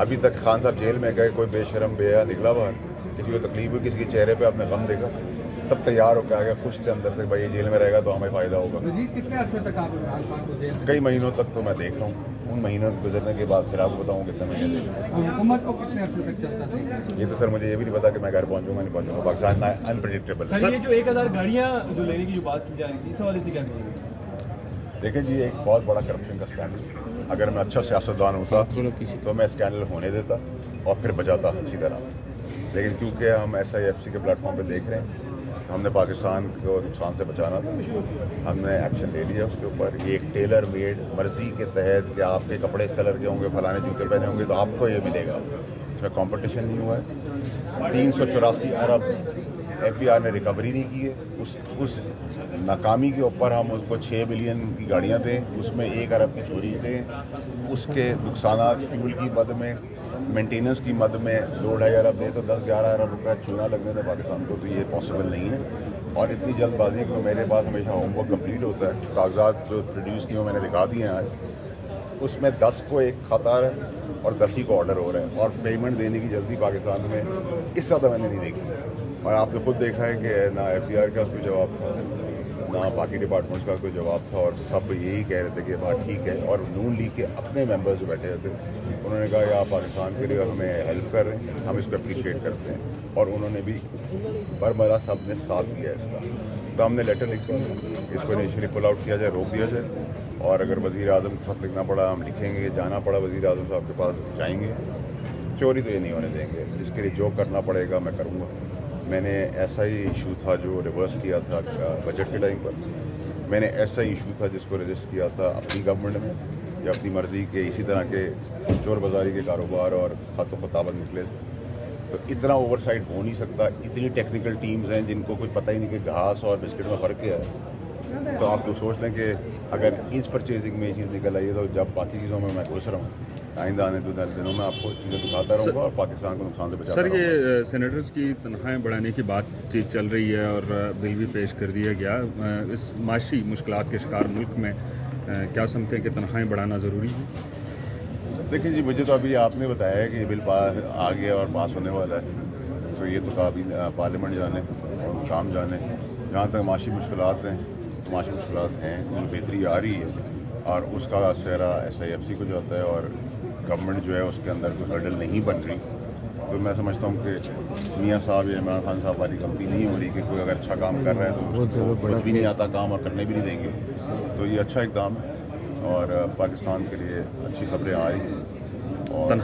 ابھی تک خان صاحب جیل میں گئے، کوئی بے شرم بے حیا نکلا باہر، کسی کو تکلیف ہوئی، کسی کے چہرے پہ آپ نے غم دیکھا؟ سب تیار ہو کے آ گیا، خوش تھے اندر سے، بھائی یہ جیل میں رہے گا تو ہمیں فائدہ ہوگا۔ کتنے عرصے تک آپ عمران خان کو جیل میں؟ کئی مہینوں تک تو میں دیکھ رہا ہوں، ان مہینوں گزرنے کے بعد پھر آپ کو بتاؤں کتنے مہینے دیکھ رہا ہوں۔ حکومت کو کتنے عرصے تک چلتا رہے؟ یہ تو سر مجھے یہ بھی نہیں پتا کہ میں گھر پہنچوں گا نہیں پہنچوں گا، پاکستان انپریڈکٹیبل ہے۔ سر یہ جو 1000 گاڑیاں جو لینے کی جو بات کی جا رہی تھی، اس حوالے سے کیا کہیں گے؟ دیکھیں جی، ایک بہت بڑا کرپشن کا اسکینڈل، اگر میں اچھا سیاستدان ہوتا تو میں اسکینڈل ہونے دیتا اور پھر بچاتا اچھی طرح، لیکن کیونکہ ہم SIFC کے پلیٹ فارم پہ دیکھ رہے ہیں، ہم نے پاکستان کو نقصان سے بچانا تھا، ہم نے ایکشن لے لیا اس کے اوپر۔ یہ ایک ٹیلر میڈ مرضی کے تحت کہ آپ کے کپڑے اس کلر کے ہوں گے، فلانے جوتے پہنے ہوں گے تو آپ کو یہ ملے گا، اس میں کمپٹیشن نہیں ہوا ہے۔ 384 ارب FBR نے ریکوری نہیں کی ہے، اس ناکامی کے اوپر ہم اس کو 6 بلین کی گاڑیاں دیں، اس میں 1 ارب کی چوری دیں، اس کے نقصانات فیول کی مد میں، مینٹیننس کی مد میں 2-2.5 ارب دیں تو 10-11 ارب روپے چونا لگنے تھے پاکستان کو، تو یہ پاسبل نہیں ہے۔ اور اتنی جلد بازی کو میرے پاس ہمیشہ ہوم ورک کمپلیٹ ہوتا ہے، کاغذات جو پروڈیوس کیے وہ میں نے دکھا دیے ہیں آج، اس میں 10 کو ایک خطا ہے اور 10 ہی کو آرڈر ہو رہا ہے، اور پیمنٹ دینے کی جلدی پاکستان میں اس زیادہ میں نے نہیں دیکھی۔ اور آپ نے خود دیکھا ہے کہ نہ FBR کا کوئی جواب تھا، نہ باقی ڈپارٹمنٹس کا کوئی جواب تھا، اور سب یہی کہہ رہے تھے کہ بات ٹھیک ہے۔ اور نون لیگ کے اپنے ممبرز جو بیٹھے ہوئے تھے انہوں نے کہا کہ آپ پاکستان کے لیے ہمیں ہیلپ کر رہے ہیں، ہم اس کو اپریشیٹ کرتے ہیں، اور انہوں نے بھی برملا سب نے ساتھ دیا اس کا۔ تو ہم نے لیٹر لکھا اس کو انیشلی پل آؤٹ کیا جائے، روک دیا جائے، اور اگر وزیر اعظم کو خط لکھنا پڑا ہم لکھیں گے، جانا پڑا وزیر اعظم صاحب کے پاس جائیں گے، چوری تو یہ نہیں ہونے دیں گے، جس کے لیے جو کرنا پڑے گا میں کروں گا۔ میں نے ایسا ہی ایشو تھا جو ریورس کیا تھا بجٹ کے ٹائم پر، میں نے ایسا ہی ایشو تھا جس کو رجسٹ کیا تھا اپنی گورنمنٹ میں، یا اپنی مرضی کے اسی طرح کے چور بازاری کے کاروبار اور خط و خطابت نکلے، تو اتنا اوور سائٹ ہو نہیں سکتا۔ اتنی ٹیکنیکل ٹیمز ہیں جن کو کچھ پتہ ہی نہیں کہ گھاس اور بسکٹ میں فرق کیا ہے، تو آپ تو سوچ لیں کہ اگر اس پرچیزنگ میں یہ چیز نکل آئی ہے تو جب باقی چیزوں میں میں گھس رہا ہوں، آئندہ آنے دنوں میں آپ کو چیزیں دکھاتا رہوں گا اور پاکستان کو نقصان سے بچاتا سر، رہوں گا۔ یہ سینیٹرز کی تنخواہیں بڑھانے کی بات چیت چل رہی ہے اور بل بھی پیش کر دیا گیا، اس معاشی مشکلات کے شکار ملک میں کیا سمجھتے ہیں کہ تنخواہیں بڑھانا ضروری ہے؟ دیکھیں جی، مجھے تو ابھی آپ نے بتایا ہے کہ یہ بل آ گیا اور پاس ہونے والا ہے، تو یہ تو کافی پارلیمنٹ جانے اور شام جانے۔ جہاں تک معاشی مشکلات ہیں، معاشی مشکلات ہیں، ان میں بہتری آ رہی ہے، اور اس کا سہرا SIFC کو جو ہوتا ہے، اور گورنمنٹ جو ہے اس کے اندر کوئی ہرڈل نہیں بن رہی، تو میں سمجھتا ہوں کہ میاں صاحب یا عمران خان صاحب والی غلطی نہیں ہو رہی کہ کوئی اگر اچھا کام کر رہا ہے تو اس کو خود بھی نہیں آتا کام اور کرنے بھی نہیں دیں گے، تو یہ اچھا اقدام ہے اور پاکستان کے لیے اچھی خبریں آ رہی ہیں۔ اور